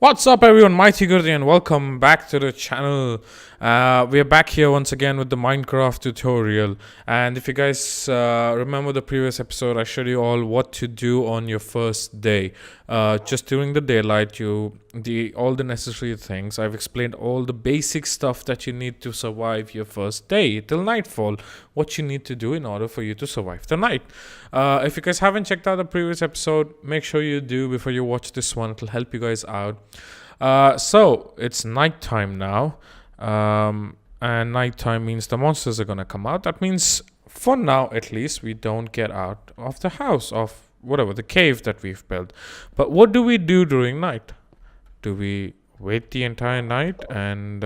What's up, everyone? MightyGurda and welcome back to the channel. We are back here once again with the Minecraft tutorial. And if you guys remember the previous episode, I showed you all what to do on your first day. Just during the daylight, all the necessary things. I've explained all the basic stuff that you need to survive your first day till nightfall. What you need to do in order for you to survive the night. If you guys haven't checked out the previous episode, make sure you do before you watch this one. It'll help you guys out. So it's nighttime now, and nighttime means the monsters are gonna come out. That means, for now at least, we don't get out of the house, of whatever the cave that we've built. But what do we do during night? Do we wait the entire night and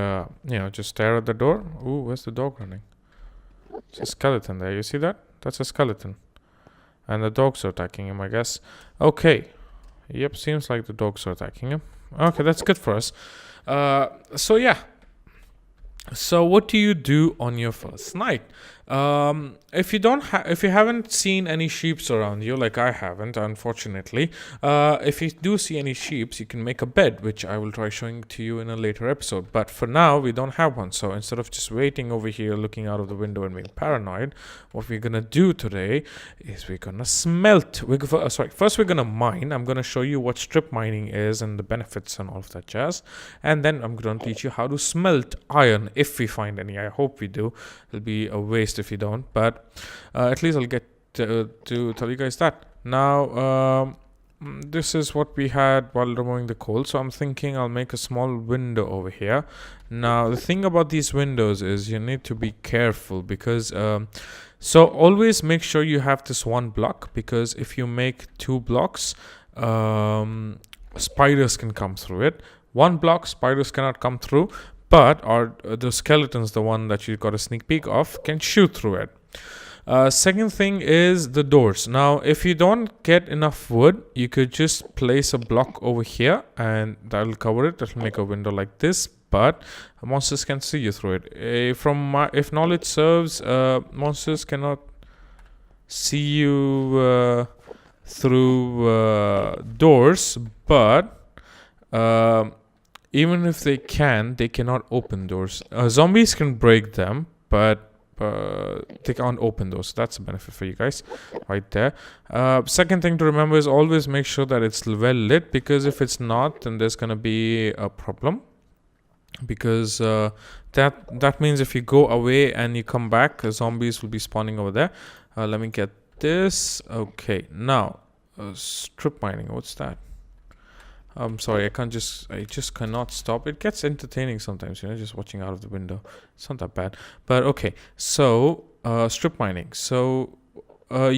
just stare at the door? Ooh, where's the dog running? It's a skeleton there. You see that? That's a skeleton, and the dogs are attacking him, I guess. Okay. Yep, seems like the dogs are attacking him. Okay, that's good for us. So yeah. So what do you do on your first night? If you haven't seen any sheeps around you, like I haven't, unfortunately, if you do see any sheeps, you can make a bed, which I will try showing to you in a later episode. But for now, we don't have one. So instead of just waiting over here, looking out of the window and being paranoid, what we're gonna do today is we're gonna smelt. First we're gonna mine. I'm gonna show you what strip mining is and the benefits and all of that jazz, and then I'm gonna teach you how to smelt iron if we find any. I hope we do. It'll be a waste if you don't, but at least I'll get to tell you guys that. Now this is what we had while removing the coal, so I'm thinking I'll make a small window over here. Now the thing about these windows is you need to be careful, because so always make sure you have this one block, because if you make two blocks, spiders can come through it. One block, spiders cannot come through, but the skeletons, the one that you got a sneak peek of, can shoot through it. Second thing is the doors. Now, if you don't get enough wood, you could just place a block over here, and that'll cover it. That'll make a window like this, but monsters can see you through it. If knowledge serves, monsters cannot see you through doors, but even if they cannot open doors. Zombies can break them, but they can't open those. That's a benefit for you guys right there. Second thing to remember is always make sure that it's well lit, because if it's not, then there's gonna be a problem, because that means if you go away and you come back, zombies will be spawning over there. Let me get this. Okay, now strip mining. What's that? I'm sorry, I just cannot stop. It gets entertaining sometimes, just watching out of the window. It's not that bad. But okay, so strip mining. So there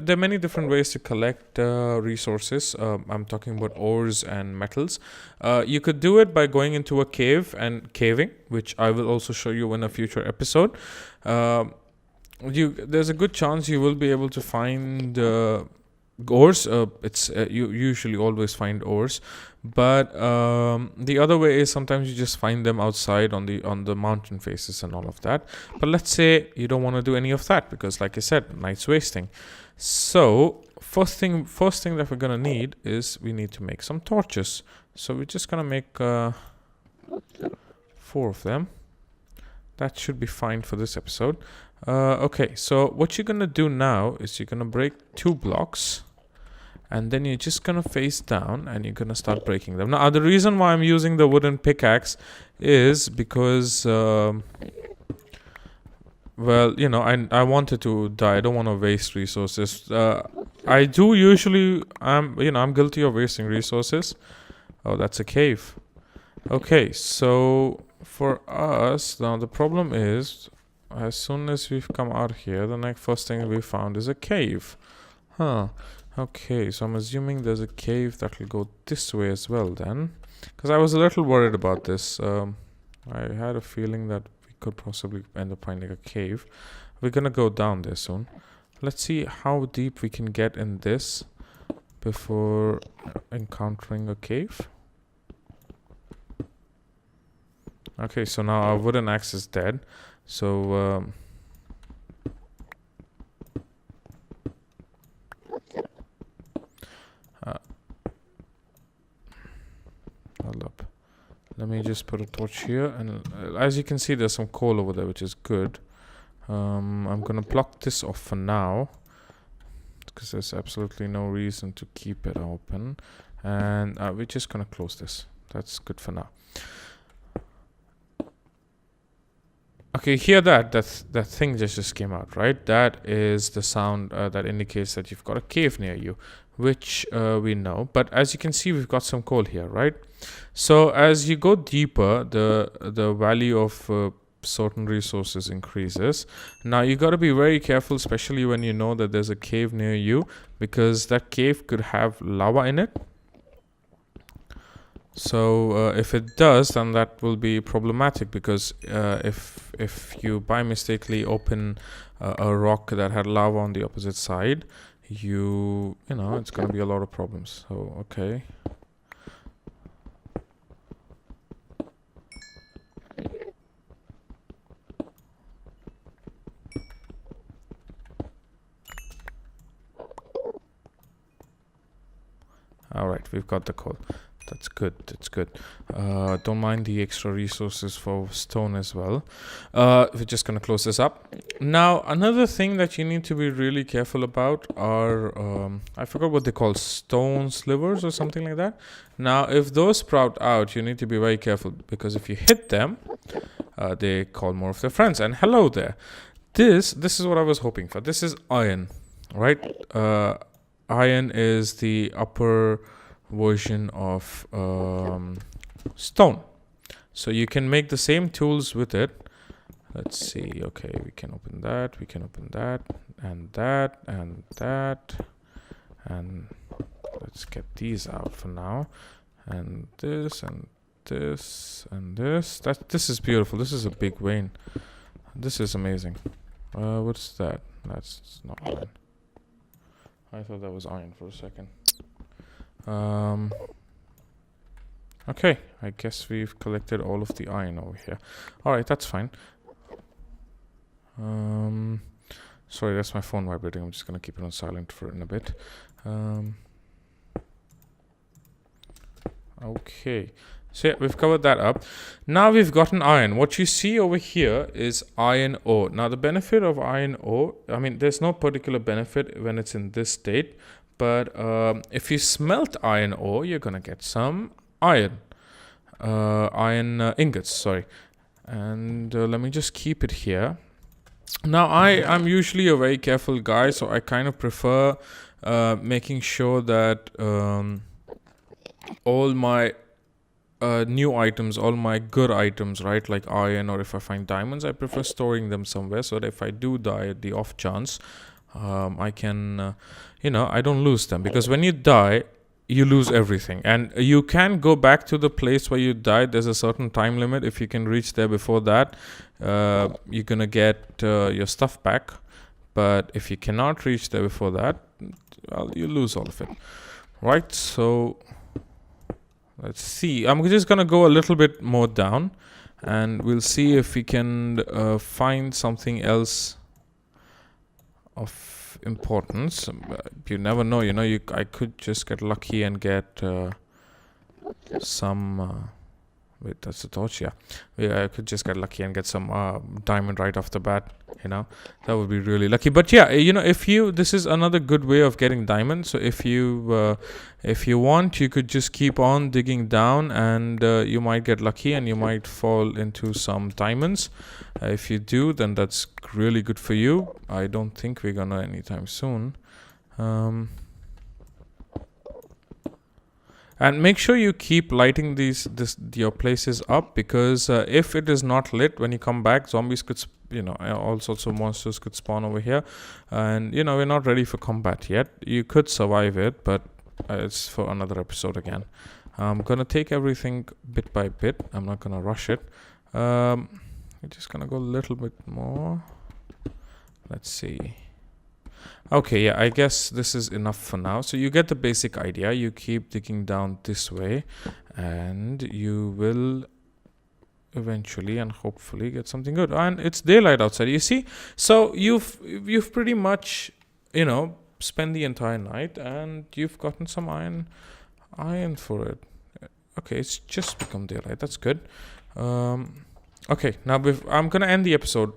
are many different ways to collect resources. I'm talking about ores and metals. You could do it by going into a cave and caving, which I will also show you in a future episode. There's a good chance you will be able to find ores. You usually always find ores, but the other way is sometimes you just find them outside on the mountain faces and all of that. But let's say you don't want to do any of that, because like I said, night's wasting. So first thing that we're gonna need is we need to make some torches. So we're just gonna make 4 of them. That should be fine for this episode. Okay, so what you're gonna do now is you're gonna break 2 blocks, and then you're just gonna face down and you're gonna start breaking them. Now the reason why I'm using the wooden pickaxe is because I wanted to die. I don't want to waste resources. I do usually. I'm guilty of wasting resources. Oh, that's a cave. Okay, so for us now, the problem is, as soon as we've come out here, the first thing we found is a cave. Okay, so I'm assuming there's a cave that will go this way as well then, because I was a little worried about this. I had a feeling that we could possibly end up finding a cave. We're gonna go down there soon. Let's see how deep we can get in this before encountering a cave. Okay, so now our wooden axe is dead. So Let me just put a torch here, and as you can see, there's some coal over there, which is good. I'm gonna block this off for now because there's absolutely no reason to keep it open, and we're just gonna close this. That's good for now. Okay, hear that? That thing just came out, right? That is the sound that indicates that you've got a cave near you, which we know. But as you can see, we've got some coal here, right? So as you go deeper, the value of certain resources increases. Now you got to be very careful, especially when you know that there's a cave near you, because that cave could have lava in it. So if it does, then that will be problematic, because if you by mistakenly open a rock that had lava on the opposite side, you know it's going to be a lot of problems. So okay. All right, we've got the coal. That's good. That's good. Don't mind the extra resources for stone as well. We're just gonna close this up. Now, another thing that you need to be really careful about are I forgot what they call, stone slivers or something like that. Now, if those sprout out, you need to be very careful, because if you hit them, they call more of their friends. And hello there. This is what I was hoping for. This is iron, right? Iron is the upper version of stone, so you can make the same tools with it. Let's see. Okay, we can open that, we can open that, and that, and that, and let's get these out for now, and this, and this, and this. This is beautiful. This is a big vein. This is amazing. What's that? That's not iron. I thought that was iron for a second. Okay, I guess we've collected all of the iron over here. Alright, that's fine. Sorry, that's my phone vibrating. I'm just gonna keep it on silent for in a bit. Okay, so yeah, we've covered that up. Now we've gotten iron. What you see over here is iron ore. Now the benefit of iron ore, I mean, there's no particular benefit when it's in this state, but if you smelt iron ore, you're gonna get some iron ingots, sorry. And let me just keep it here. Now I'm usually a very careful guy, so I kind of prefer making sure that all my new items, all my good items, right, like iron, or if I find diamonds, I prefer storing them somewhere, so that if I do die at the off chance, I can I don't lose them, because when you die, you lose everything, and you can go back to the place where you died. There's a certain time limit. If you can reach there before that, you're gonna get your stuff back. But if you cannot reach there before that, well, you lose all of it, right? So let's see. I'm just gonna go a little bit more down, and we'll see if we can find something else of importance. You never know, I could just get lucky and get some wait, that's the torch. Yeah, I could just get lucky and get some diamond right off the bat. That would be really lucky. But yeah, this is another good way of getting diamonds. So if you want, you could just keep on digging down, and you might get lucky and you might fall into some diamonds. If you do, then that's really good for you. I don't think we're gonna anytime soon. And make sure you keep lighting your places up, because if it is not lit, when you come back, zombies could, all sorts of monsters could spawn over here, and we're not ready for combat yet. You could survive it, but it's for another episode again. I'm gonna take everything bit by bit. I'm not gonna rush it. We're just gonna go a little bit more. Let's see. Okay, yeah, I guess this is enough for now. So you get the basic idea. You keep digging down this way, and you will eventually and hopefully get something good. And it's daylight outside, you see. So you've pretty much spent the entire night, and you've gotten some iron for it. Okay, it's just become daylight. That's good. Okay, now I'm gonna end the episode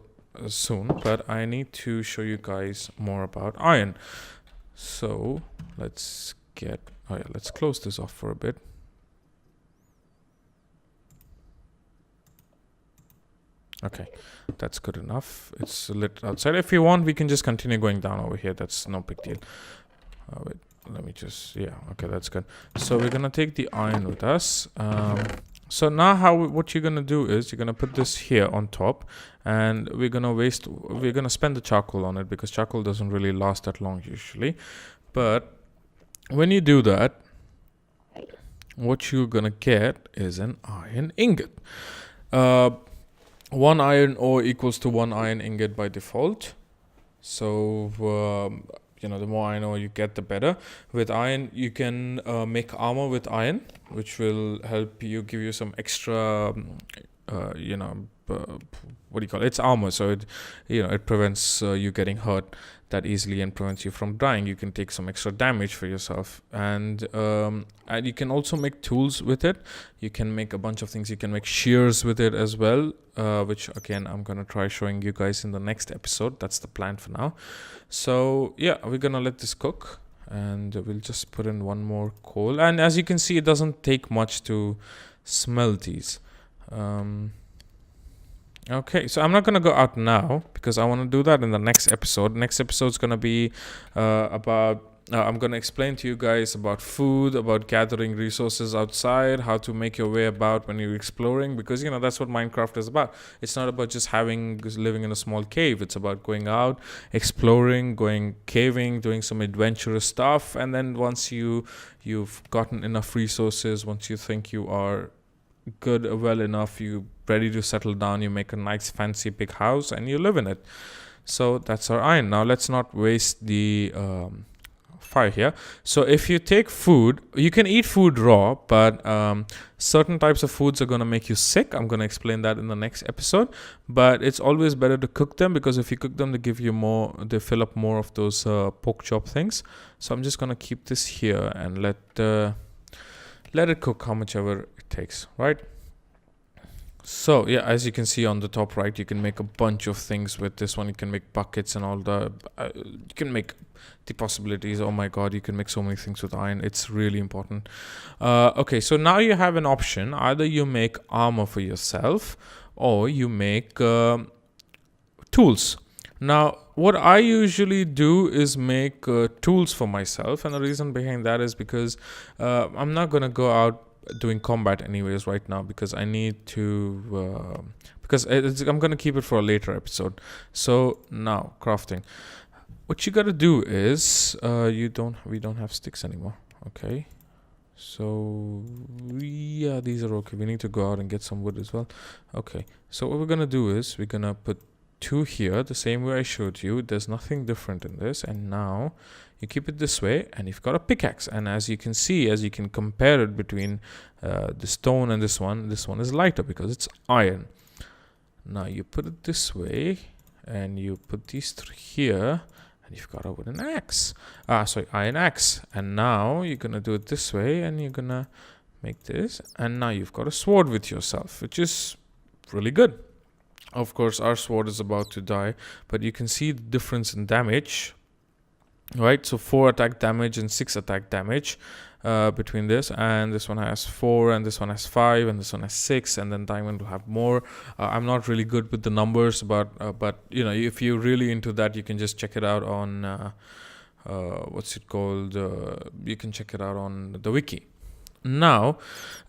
soon, but I need to show you guys more about iron. So let's close this off for a bit. Okay, that's good enough. It's lit outside. If you want, we can just continue going down over here. That's no big deal. Wait, let me just, yeah, okay, that's good. So we're gonna take the iron with us. So now what you're gonna do is you're gonna put this here on top, and we're gonna spend the charcoal on it because charcoal doesn't really last that long usually. But when you do that, what you're gonna get is an iron ingot. 1 iron ore equals to 1 iron ingot by default. So the more iron ore you get, the better. With iron, you can make armor with iron, which will help you, give you some extra, what do you call it? It's armor, so it prevents you getting hurt that easily and prevents you from dying. You can take some extra damage for yourself, and you can also make tools with it. You can make a bunch of things. You can make shears with it as well, which again I'm gonna try showing you guys in the next episode. That's the plan for now. So yeah, we're gonna let this cook, and we'll just put in one more coal. And as you can see, it doesn't take much to smelt these. Okay, so I'm not going to go out now because I want to do that in the next episode. Next episode is going to be about, I'm going to explain to you guys about food, about gathering resources outside, how to make your way about when you're exploring, because, that's what Minecraft is about. It's not about just living in a small cave. It's about going out, exploring, going caving, doing some adventurous stuff. And then once you've gotten enough resources, once you think you are well enough, you ready to settle down, you make a nice fancy big house and you live in it. So that's our iron. Now let's not waste the fire here. So if you take food, you can eat food raw, but certain types of foods are going to make you sick. I'm going to explain that in the next episode, but it's always better to cook them, because if you cook them, they fill up more of those pork chop things. So I'm just going to keep this here and let it cook how much ever it takes, right? So yeah, as you can see on the top right, you can make a bunch of things with this one. You can make buckets and all you can make the possibilities. Oh my god, you can make so many things with iron. It's really important. Okay, so now you have an option. Either you make armor for yourself, or you make tools. Now, what I usually do is make tools for myself, and the reason behind that is because I'm not gonna go out doing combat anyways right now, because I need to I'm gonna keep it for a later episode. So now crafting, what you gotta do is we don't have sticks anymore. Okay, so yeah, these are okay. We need to go out and get some wood as well. Okay, so what we're gonna do is we're gonna put 2 here, the same way I showed you. There's nothing different in this. And now you keep it this way, and you've got a pickaxe. And as you can see, as you can compare it between the stone and this one is lighter because it's iron. Now you put it this way, and you put these 3 here, and you've got a wooden axe. Iron axe. And now you're gonna do it this way, and you're gonna make this, and now you've got a sword with yourself, which is really good. Of course, our sword is about to die, but you can see the difference in damage, right? So 4 attack damage and 6 attack damage between this, and this one has 4, and this one has 5, and this one has 6, and then diamond will have more. I'm not really good with the numbers, but if you're really into that, you can just check it out on what's it called? You can check it out on the wiki. Now,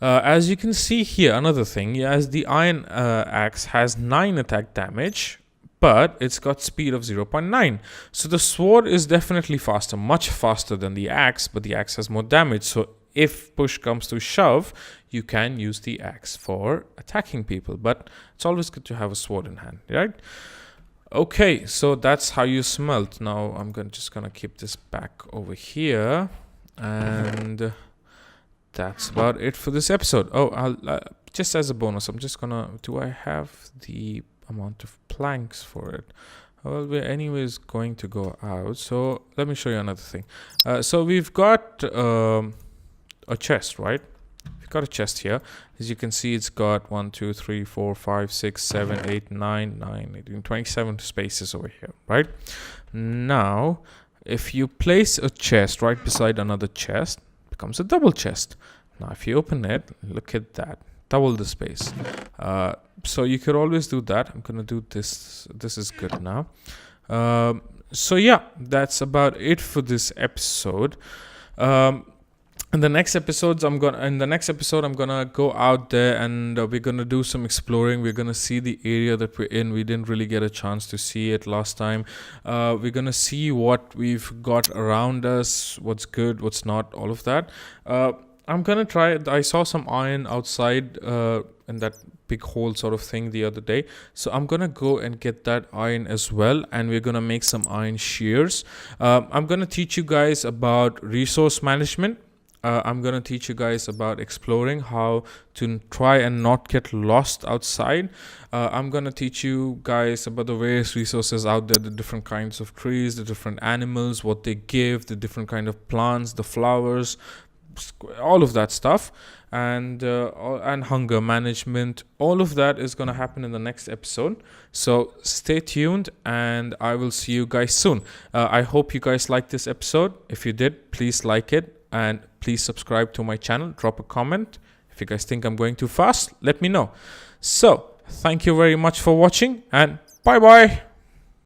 as you can see here, another thing, as the iron axe has 9 attack damage, but it's got speed of 0.9. So the sword is definitely faster, much faster than the axe, but the axe has more damage. So if push comes to shove, you can use the axe for attacking people, but it's always good to have a sword in hand, right? Okay, so that's how you smelt. Now I'm just gonna keep this back over here, and that's about it for this episode. Oh, I'll just as a bonus, I'm just gonna, do I have the amount of planks for it? Well, we're anyways going to go out, so let me show you another thing. So we've got a chest, right? We've got a chest here. As you can see, it's got 1 2 3 4 5 6 7 8 9 9 18 27 spaces over here, right? Now if you place a chest right beside another chest, it becomes a double chest. Now if you open it, look at that, double the space. So you could always do that. I'm gonna do this. This is good now. So yeah, that's about it for this episode. In the next episode, I'm gonna go out there and we're gonna do some exploring. We're gonna see the area that we're in. We didn't really get a chance to see it last time. We're gonna see what we've got around us, what's good, what's not, all of that. I'm gonna try. I saw some iron outside in that big hole sort of thing the other day, so I'm gonna go and get that iron as well, and we're gonna make some iron shears. I'm gonna teach you guys about resource management. I'm going to teach you guys about exploring, how to try and not get lost outside. I'm going to teach you guys about the various resources out there, the different kinds of trees, the different animals, what they give, the different kind of plants, the flowers, all of that stuff, and hunger management. All of that is going to happen in the next episode. So stay tuned and I will see you guys soon. I hope you guys liked this episode. If you did, please like it. And please subscribe to my channel, drop a comment. If you guys think I'm going too fast, let me know. So, thank you very much for watching and bye-bye.